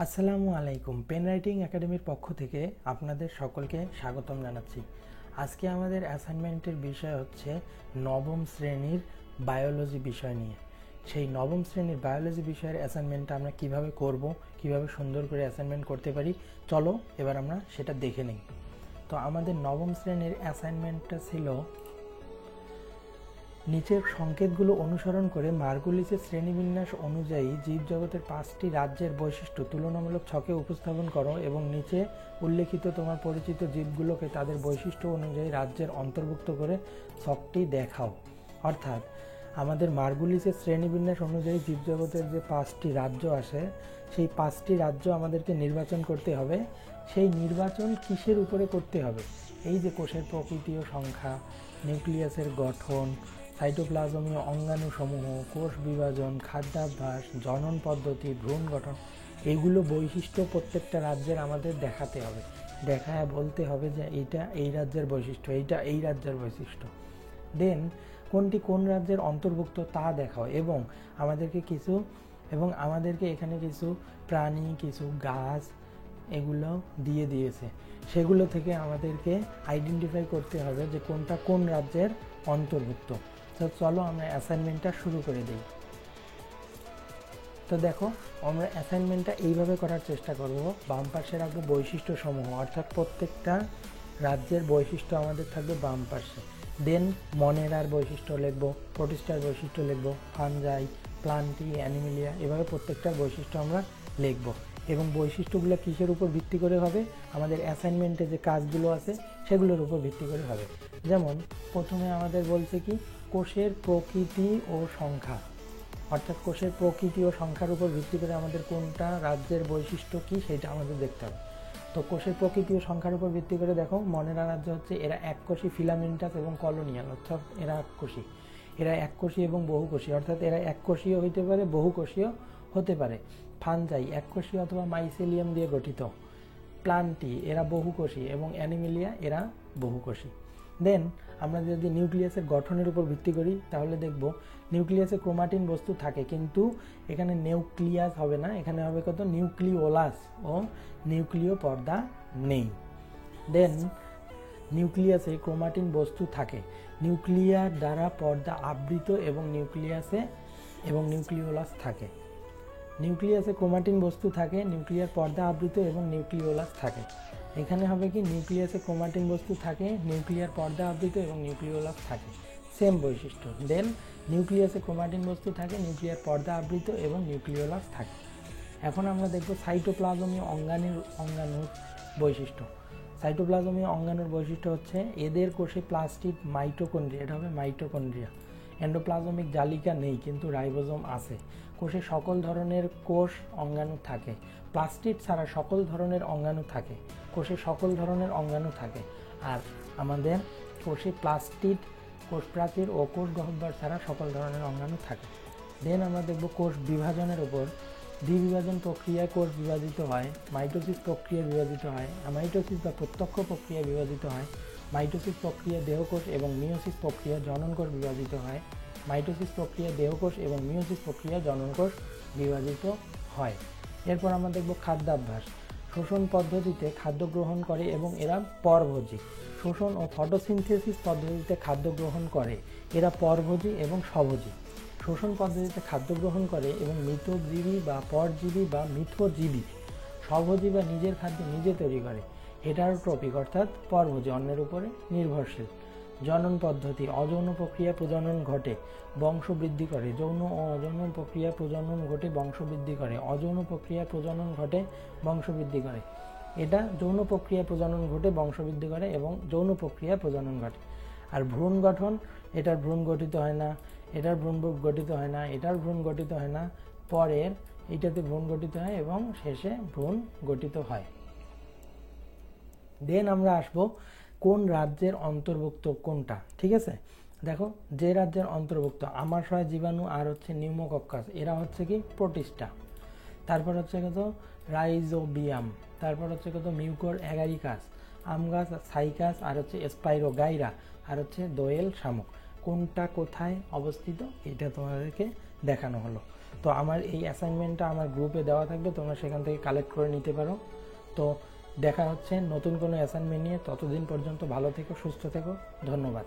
আসসালামু আলাইকুম। Pen writing একাডেমির পক্ষ থেকে আপনাদের সকলকে স্বাগতম জানাচ্ছি। আজকে আমাদের অ্যাসাইনমেন্টের বিষয় হচ্ছে নবম শ্রেণীর বায়োলজি বিষয় নিয়ে। সেই নবম শ্রেণীর বায়োলজি বিষয়ের অ্যাসাইনমেন্টটা আমরা কিভাবে করব, কিভাবে সুন্দর করে অ্যাসাইনমেন্ট করতে পারি, চলো এবার আমরা সেটা দেখে নিই। তো আমাদের নবম শ্রেণীর অ্যাসাইনমেন্টটা ছিল নিচের সংকেতগুলো অনুসরণ করে মার্গুলিসের শ্রেণীবিন্যাস অনুযায়ী জীবজগতের 5টি রাজ্যের বৈশিষ্ট্য তুলনামূলক ছকে উপস্থাপন করো এবং নিচে উল্লেখিত তোমার পরিচিত জীবগুলোকে তাদের বৈশিষ্ট্য অনুযায়ী রাজ্যের অন্তর্ভুক্ত করে ছকটি দেখাও। অর্থাৎ আমাদের মার্গুলিসের শ্রেণীবিন্যাস অনুযায়ী জীবজগতের যে 5টি রাজ্য আসে, সেই 5টি রাজ্য আমাদেরকে নির্বাচন করতে হবে। সেই নির্বাচন কিসের উপরে করতে হবে? এই যে কোষের প্রকৃতি ও সংখ্যা, নিউক্লিয়াসের গঠন, সাইটোপ্লাজমীয় অঙ্গাণুসমূহ, কোষ বিভাজন, খাদ্যাভ্যাস, জনন পদ্ধতি, ভ্রূণ গঠন, এইগুলো বৈশিষ্ট্য প্রত্যেকটা রাজ্যের আমাদের দেখাতে হবে। দেখায় বলতে হবে যে এইটা এই রাজ্যের বৈশিষ্ট্য, এইটা এই রাজ্যের বৈশিষ্ট্য। দেন কোনটি কোন রাজ্যের অন্তর্ভুক্ত তা দেখাও এবং আমাদেরকে এখানে কিছু প্রাণী, কিছু গাছ এগুলো দিয়ে দিয়েছে, সেগুলো থেকে আমাদেরকে আইডেন্টিফাই করতে হবে যে কোনটা কোন রাজ্যের অন্তর্ভুক্ত। তো চলো আমরা অ্যাসাইনমেন্টটা শুরু করে দিই। তো দেখো, আমরা অ্যাসাইনমেন্টটা এইভাবে করার চেষ্টা করব। বাম পাশে রাখবো বৈশিষ্ট্য সমূহ, অর্থাৎ প্রত্যেকটা রাজ্যের বৈশিষ্ট্য আমাদের থাকবে বাম পাশে। দেন মনেরার বৈশিষ্ট্য লিখব, প্রোটিস্টার বৈশিষ্ট্য লিখব, ফানজাই, প্লান্টি, অ্যানিমেলিয়া, এভাবে প্রত্যেকটার বৈশিষ্ট্য আমরা লিখব। এবং বৈশিষ্ট্যগুলো কিসের উপর ভিত্তি করে হবে? আমাদের অ্যাসাইনমেন্টে যে কাজগুলো আছে সেগুলোর উপর ভিত্তি করে হবে। যেমন প্রথমে আমাদের বলছে কি, কোষের প্রকৃতি ও সংখ্যা, অর্থাৎ কোষের প্রকৃতি ও সংখ্যার উপর ভিত্তি করে আমাদের কোনটা রাজ্যের বৈশিষ্ট্য কি সেটা আমাদের দেখতে হবে। তো কোষের প্রকৃতি ও সংখ্যার উপর ভিত্তি করে দেখো, মনেরা রাজ্য হচ্ছে এরা এককোষী, ফিলামেন্টাস এবং কলোনিয়াল, অর্থাৎ এরা এককোষী। এরা এককোষী এবং বহুকোষী, অর্থাৎ এরা এককোষীয় হইতে পারে, বহুকোষীয় হতে পারে। ফানজাই এককোষী অথবা মাইসেলিয়াম দিয়ে গঠিত। প্লান্টি এরা বহুকোষী এবং অ্যানিমেলিয়া এরা বহুকোষী। দেন আমরা যদি নিউক্লিয়াসের গঠনের উপর ভিত্তি করি তাহলে দেখব নিউক্লিয়াসে ক্রোমাটিন বস্তু থাকে, কিন্তু এখানে নিউক্লিয়াস হবে না, এখানে হবে কত নিউক্লিওলাস ও নিউক্লিয় পর্দা নেই। দেন নিউক্লিয়াসে ক্রোমাটিন বস্তু থাকে, নিউক্লিয়ার দ্বারা পর্দা আবৃত এবং নিউক্লিওলাস থাকে। নিউক্লিয়াসে ক্রোমাটিন বস্তু থাকে, নিউক্লিয়ার পর্দা আবৃত এবং নিউক্লিওলাস থাকে। এখানে হবে কি, নিউক্লিয়াসে ক্রোমাটিন বস্তু থাকে, নিউক্লিয়ার পর্দা আবৃত এবং নিউক্লিওলাস থাকে, সেম বৈশিষ্ট্য। দেন নিউক্লিয়াসে ক্রোমাটিন বস্তু থাকে, নিউক্লিয়ার পর্দা আবৃত এবং নিউক্লিওলাস থাকে। এখন আমরা দেখব সাইটোপ্লাজমীয় অঙ্গাণুর বৈশিষ্ট্য। সাইটোপ্লাজমীয় অঙ্গাণুর বৈশিষ্ট্য হচ্ছে এদের কোষে প্লাস্টিড মাইটোকন্ড্রিয়া, এটা হবে মাইটোকন্ড্রিয়া। এন্ডোপ্লাজমিক জালিকা নেই, কিন্তু রাইবোজোম আছে। কোষে সকল ধরনের কোষ অঙ্গাণু থাকে, প্লাস্টিড ছাড়া সকল ধরনের অঙ্গাণু থাকে। কোষে সকল ধরনের অঙ্গাণু থাকে, আর আমাদের কোষে প্লাস্টিড, কোষ প্রাচীর ও কোষ গহ্বর ছাড়া সকল ধরনের অঙ্গাণু থাকে। দেন আমরা দেখব কোষ বিভাজনের উপর। দ্বিবিভাজন প্রক্রিয়ায় কোষ বিভাজিত হয়, মাইটোসিস প্রক্রিয়া বিভাজিত হয়, অ্যামাইটোসিস বা প্রত্যক্ষ প্রক্রিয়া বিভাজিত হয়। মাইটোসিস প্রক্রিয়া দেহকোষ এবং মিওসিস প্রক্রিয়া জননকোষ বিভাজিত হয়। মাইটোসিস প্রক্রিয়া দেহকোষ এবং মিওসিস প্রক্রিয়া জননকোষ বিভাজিত হয়। এরপর আমরা দেখব খাদ্যাভ্যাস। শোষণ পদ্ধতিতে খাদ্য গ্রহণ করে এবং এরা পরভোজী। শোষণ ও ফটোসিনথেসিস পদ্ধতিতে খাদ্য গ্রহণ করে, এরা পরভোজী এবং স্বভোজী। শোষণ পদ্ধতিতে খাদ্য গ্রহণ করে এবং মৃতজীবী বা পরজীবী বা মিথজীবী। স্বভোজী বা নিজের খাদ্য নিজে তৈরি করে, হেটারোট্রপিক অর্থাৎ পরভোজী, অন্যের উপরে নির্ভরশীল। জনন পদ্ধতি, অযৌন প্রক্রিয়া প্রজনন ঘটে, বংশ বৃদ্ধি করে। যৌন ও অযৌন প্রক্রিয়া প্রজনন ঘটে, বংশ বৃদ্ধি করে। অযৌন প্রক্রিয়া প্রজনন ঘটে, বংশ বৃদ্ধি করে। এটা যৌন প্রক্রিয়া প্রজনন ঘটে, বংশ বৃদ্ধি করে এবং যৌন প্রক্রিয়া প্রজনন ঘটে। আর ভ্রূণ গঠন, এটার ভ্রূণ গঠিত হয় না, এটার ভ্রূণ গঠিত হয় না, এটার ভ্রূণ গঠিত হয় না, পরের এইটাতে ভ্রূণ গঠিত হয় এবং শেষে ভ্রূণ গঠিত হয়। দেন আমরা আসবো কোন রাজ্যের অন্তর্ভুক্ত কোনটা, ঠিক আছে? দেখো, যে রাজ্যের অন্তর্ভুক্ত আমাশয় জীবাণু আর হচ্ছে নিউমোকক্কাস, এরা হচ্ছে কি প্রোটিস্টা। তারপর হচ্ছে কত রাইজোবিয়াম, তারপর হচ্ছে কত মিউকর অ্যাগারিকাস, আম গাছ সাইকাস, আর হচ্ছে স্পাইরোগাইরা, আর হচ্ছে দোয়েল শামুক। কোনটা কোথায় অবস্থিত এটা তোমাদেরকে দেখানো হলো। তো আমার এই অ্যাসাইনমেন্টটা আমার গ্রুপে দেওয়া থাকবে, তোমরা সেখান থেকে কালেক্ট করে নিতে পারো। তো দেখা হচ্ছে নতুন কোনো অ্যাসাইনমেন্ট নিয়ে। ততদিন পর্যন্ত ভালো থেকো, সুস্থ থেকো, ধন্যবাদ।